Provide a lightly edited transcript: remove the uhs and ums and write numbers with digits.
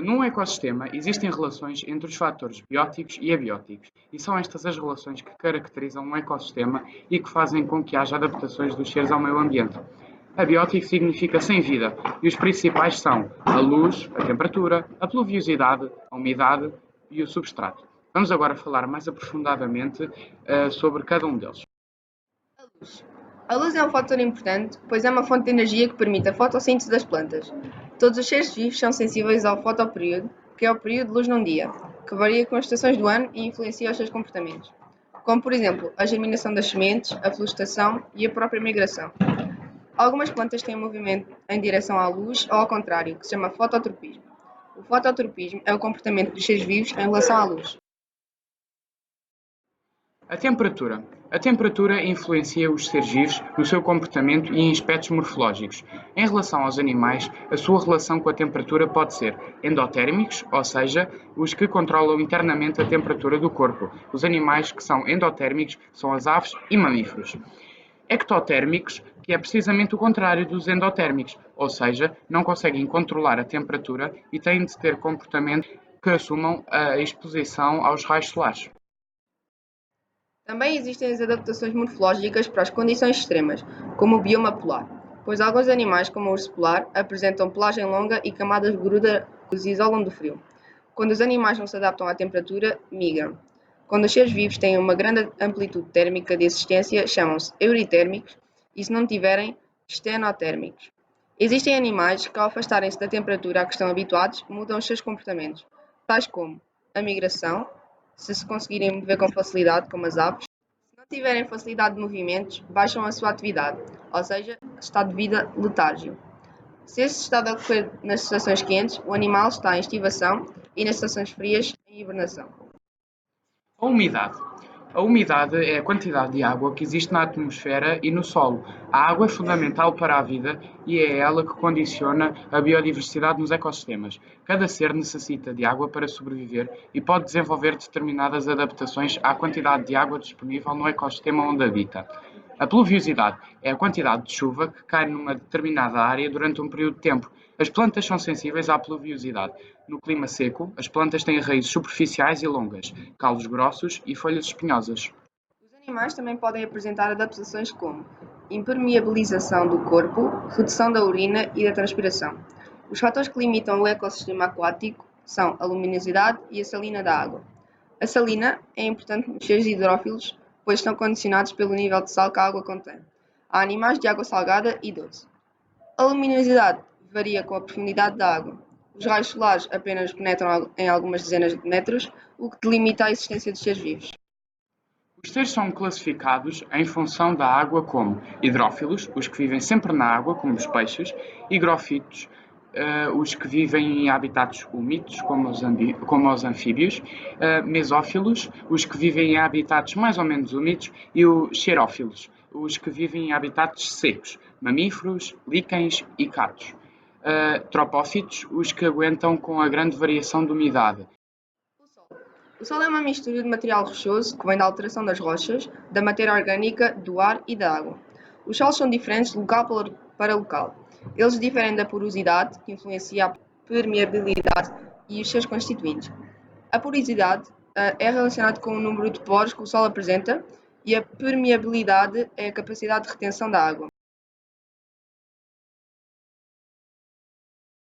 Num ecossistema existem relações entre os fatores bióticos e abióticos, e são estas as relações que caracterizam um ecossistema e que fazem com que haja adaptações dos seres ao meio ambiente. Abiótico significa sem vida, e os principais são a luz, a temperatura, a pluviosidade, a umidade e o substrato. Vamos agora falar mais aprofundadamente sobre cada um deles. Luz. A luz é um fator importante, pois é uma fonte de energia que permite a fotossíntese das plantas. Todos os seres vivos são sensíveis ao fotoperíodo, que é o período de luz num dia, que varia com as estações do ano e influencia os seus comportamentos, como por exemplo a germinação das sementes, a floração e a própria migração. Algumas plantas têm movimento em direção à luz ou ao contrário, que se chama fototropismo. O fototropismo é o comportamento dos seres vivos em relação à luz. A temperatura. A temperatura influencia os seres vivos no seu comportamento e em aspectos morfológicos. Em relação aos animais, a sua relação com a temperatura pode ser endotérmicos, ou seja, os que controlam internamente a temperatura do corpo. Os animais que são endotérmicos são as aves e mamíferos. Ectotérmicos, que é precisamente o contrário dos endotérmicos, ou seja, não conseguem controlar a temperatura e têm de ter comportamento que assumam a exposição aos raios solares. Também existem as adaptações morfológicas para as condições extremas, como o bioma polar, pois alguns animais, como o urso polar, apresentam pelagem longa e camadas de gruda que os isolam do frio. Quando os animais não se adaptam à temperatura, migram. Quando os seres vivos têm uma grande amplitude térmica de existência, chamam-se euritérmicos e, se não tiverem, estenotérmicos. Existem animais que, ao afastarem-se da temperatura a que estão habituados, mudam os seus comportamentos, tais como a migração, se conseguirem mover com facilidade, como as aves. Se não tiverem facilidade de movimentos, baixam a sua atividade, ou seja, estado de vida letárgico. Se esse estado ocorrer nas estações quentes, o animal está em estivação e nas estações frias, em hibernação. A umidade. A umidade é a quantidade de água que existe na atmosfera e no solo. A água é fundamental para a vida e é ela que condiciona a biodiversidade nos ecossistemas. Cada ser necessita de água para sobreviver e pode desenvolver determinadas adaptações à quantidade de água disponível no ecossistema onde habita. A pluviosidade é a quantidade de chuva que cai numa determinada área durante um período de tempo. As plantas são sensíveis à pluviosidade. No clima seco, as plantas têm raízes superficiais e longas, calos grossos e folhas espinhosas. Os animais também podem apresentar adaptações como impermeabilização do corpo, redução da urina e da transpiração. Os fatores que limitam o ecossistema aquático são a luminosidade e a salina da água. A salina é importante nos seres hidrófilos, pois estão condicionados pelo nível de sal que a água contém. Há animais de água salgada e doce. A luminosidade varia com a profundidade da água. Os raios solares apenas penetram em algumas dezenas de metros, o que delimita a existência dos seres vivos. Os seres são classificados em função da água como hidrófilos, os que vivem sempre na água, como os peixes, higrofítos, os que vivem em habitats úmidos, como os anfíbios, mesófilos, os que vivem em habitats mais ou menos úmidos, e os xerófilos, os que vivem em habitats secos, mamíferos, líquens e catos. Tropófitos, os que aguentam com a grande variação de umidade. O solo é uma mistura de material rochoso que vem da alteração das rochas, da matéria orgânica, do ar e da água. Os solos são diferentes de local para local. Eles diferem da porosidade, que influencia a permeabilidade e os seus constituintes. A porosidade é relacionada com o número de poros que o solo apresenta e a permeabilidade é a capacidade de retenção da água.